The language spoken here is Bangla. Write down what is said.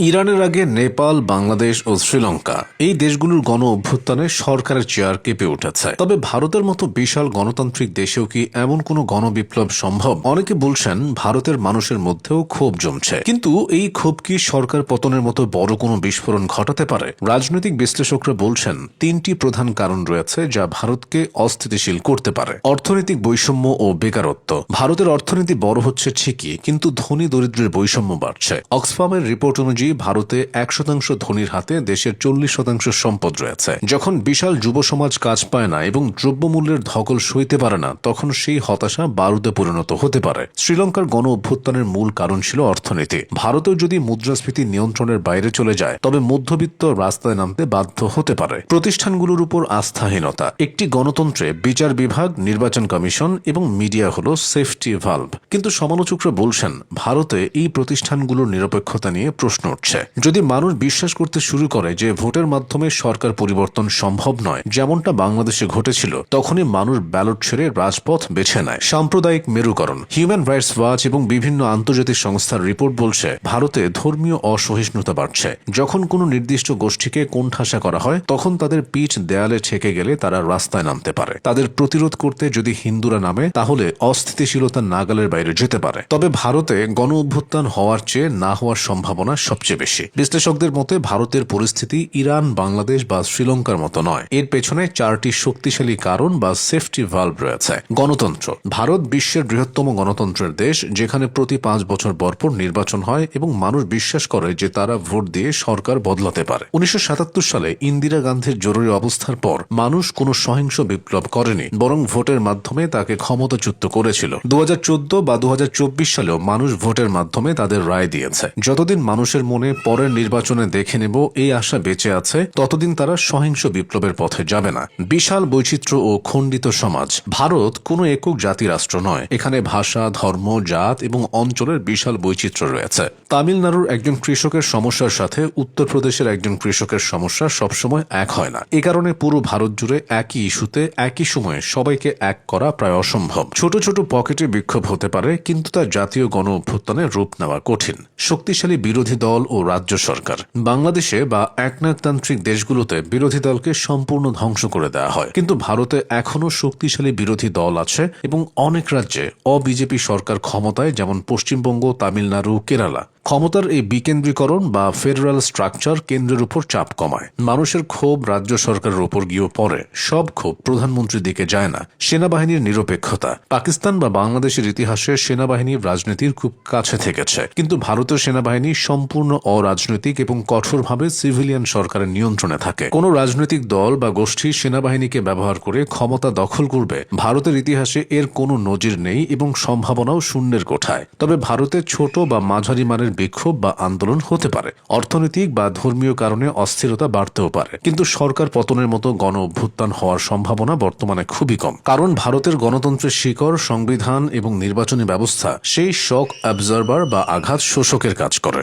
ইরানের আগে নেপাল, বাংলাদেশ ও শ্রীলঙ্কা এই দেশগুলোর গণ অভ্যুত্থানে সরকারের চেয়ার কেঁপে উঠেছে। তবে ভারতের মতো বিশাল গণতান্ত্রিক দেশেও কি এমন কোনো গণবিপ্লব সম্ভব? অনেকে বলছেন ভারতের মানুষের মধ্যেও ক্ষোভ জমছে, কিন্তু এই ক্ষোভ কি সরকার পতনের মতো বড় কোনো বিস্ফোরণ ঘটাতে পারে? রাজনৈতিক বিশ্লেষকরা বলছেন তিনটি প্রধান কারণ রয়েছে যা ভারতকে অস্থিতিশীল করতে পারে। অর্থনৈতিক বৈষম্য ও বেকারত্ব। ভারতের অর্থনীতি বড় হচ্ছে ঠিকই, কিন্তু ধনী দরিদ্রের বৈষম্য বাড়ছে। অক্সফামের রিপোর্ট অনুযায়ী ভারতে 1% ধনীর হাতে দেশের 40% সম্পদ রয়েছে। যখন বিশাল যুব সমাজ কাজ পায় না এবং দ্রব্যমূল্যের ধকল সইতে পারে না, তখন সেই হতাশা বারুদে পরিণত হতে পারে। শ্রীলঙ্কার গণ অভ্যুত্থানের মূল কারণ ছিল অর্থনীতি। ভারতেও যদি মুদ্রাস্ফীতি নিয়ন্ত্রণের বাইরে চলে যায়, তবে মধ্যবিত্ত রাস্তায় নামতে বাধ্য হতে পারে। প্রতিষ্ঠানগুলোর উপর আস্থাহীনতা। একটি গণতন্ত্রে বিচার বিভাগ, নির্বাচন কমিশন এবং মিডিয়া হল সেফটি ভালভ। কিন্তু সমালোচকরা বলছেন ভারতে এই প্রতিষ্ঠানগুলোর নিরপেক্ষতা নিয়ে প্রশ্ন উঠছে। যদি মানুষ বিশ্বাস করতে শুরু করে যে ভোটের মাধ্যমে সরকার পরিবর্তন সম্ভব নয়, যেমনটা বাংলাদেশে ঘটেছিল, তখনই মানুষ ব্যালট ছেড়ে রাজপথ বেছে নেয়। সাম্প্রদায়িক মেরুকরণ। হিউম্যান রাইটস ওয়াচ এবং বিভিন্ন আন্তর্জাতিক সংস্থার রিপোর্ট বলছে ভারতে ধর্মীয় অসহিষ্ণুতা বাড়ছে। যখন কোনো নির্দিষ্ট গোষ্ঠীকে কোণঠাসা করা হয়, তখন তাদের পিঠ দেয়ালে ঠেকে গেলে তারা রাস্তায় নামতে পারে। তাদের প্রতিরোধ করতে যদি হিন্দুরা নামে, তাহলে অস্থিতিশীলতা নাগালের বাইরে যেতে পারে। তবে ভারতে গণ অভ্যুত্থান হওয়ার চেয়ে না হওয়ার সম্ভাবনা সবচেয়ে বেশি। বিশ্লেষকদের মতে ভারতের পরিস্থিতি ইরান, বাংলাদেশ বা শ্রীলঙ্কার মতো নয়। এর পেছনে 4টি শক্তিশালী কারণ বা সেফটি ভালভ রয়েছে। গণতন্ত্র। ভারত বিশ্বের বৃহত্তম গণতন্ত্রের দেশ, যেখানে প্রতি 5 বছর পরপর নির্বাচন হয় এবং মানুষ বিশ্বাস করে যে তারা ভোট দিয়ে সরকার বদলাতে পারে। 1977 সালে ইন্দিরা গান্ধীর জরুরি অবস্থার পর মানুষ কোনো সহিংস বিপ্লব করেনি, বরং ভোটের মাধ্যমে তাকে ক্ষমতাচ্যুত করেছিল। 2014 বা 2024 সালেও মানুষ ভোটের মাধ্যমে তাদের রায় দিয়েছে। যতদিন মানুষের মনে পরের নির্বাচনে দেখে নেব এই আশা বেঁচে আছে, ততদিন তারা সহিংস বিপ্লবের পথে যাবে না। বিশাল বৈচিত্র্য ও খণ্ডিত সমাজ। ভারত কোনো একক জাতি রাষ্ট্র নয়। এখানে ভাষা, ধর্ম, জাত এবং অঞ্চলের বিশাল বৈচিত্র্য রয়েছে। তামিলনাড়ুর একজন কৃষকের সমস্যার সাথে উত্তরপ্রদেশের একজন কৃষকের সমস্যা সবসময় এক হয় না। এ কারণে পুরো ভারত জুড়ে একই ইস্যুতে একই সময়ে সবাইকে এক করা প্রায় অসম্ভব। ছোট ছোট পকেটে বিক্ষোভ হতে পারে, কিন্তু তার জাতীয় গণ অভ্যুত্থানের রূপ নেওয়া কঠিন। শক্তিশালী বিরোধী দল ও রাজ্য সরকার। বাংলাদেশে বা একনায়কতান্ত্রিক দেশগুলোতে বিরোধী দলকে সম্পূর্ণ ধ্বংস করে দেওয়া হয়, কিন্তু ভারতে এখনও শক্তিশালী বিরোধী দল আছে এবং অনেক রাজ্যে অবিজেপি সরকার ক্ষমতায়, যেমন পশ্চিমবঙ্গ, তামিলনাড়ু, কেরালা। ক্ষমতার এই বিকেন্দ্রীকরণ বা ফেডারেল স্ট্রাকচার কেন্দ্রের উপর চাপ কমায়। মানুষের ক্ষোভ রাজ্য সরকারের উপর গিয়েও পড়ে। সব ক্ষোভ প্রধানমন্ত্রীর দিকে যায় না। সেনাবাহিনীর নিরপেক্ষতা। পাকিস্তান বা বাংলাদেশের ইতিহাসে সেনাবাহিনী রাজনীতির খুব কাছে থেকেছে, কিন্তু ভারতের সেনাবাহিনী সম্পূর্ণ অরাজনৈতিক এবং কঠোরভাবে সিভিলিয়ান সরকারের নিয়ন্ত্রণে থাকে। কোনো রাজনৈতিক দল বা গোষ্ঠী সেনাবাহিনীকে ব্যবহার করে ক্ষমতা দখল করবে, ভারতের ইতিহাসে এর কোনো নজির নেই এবং সম্ভাবনাও শূন্যের কোঠায়। তবে ভারতে ছোট বা মাঝারি মানের বিক্ষোভ বা আন্দোলন হতে পারে। অর্থনৈতিক বা ধর্মীয় কারণে অস্থিরতা বাড়তেও পারে, কিন্তু সরকার পতনের মতো গণ অভ্যুত্থান হওয়ার সম্ভাবনা বর্তমানে খুবই কম। কারণ ভারতের গণতন্ত্রের শিকড়, সংবিধান এবং নির্বাচনী ব্যবস্থা সেই শক অ্যাবজর্বার বা আঘাত শোষকের কাজ করে।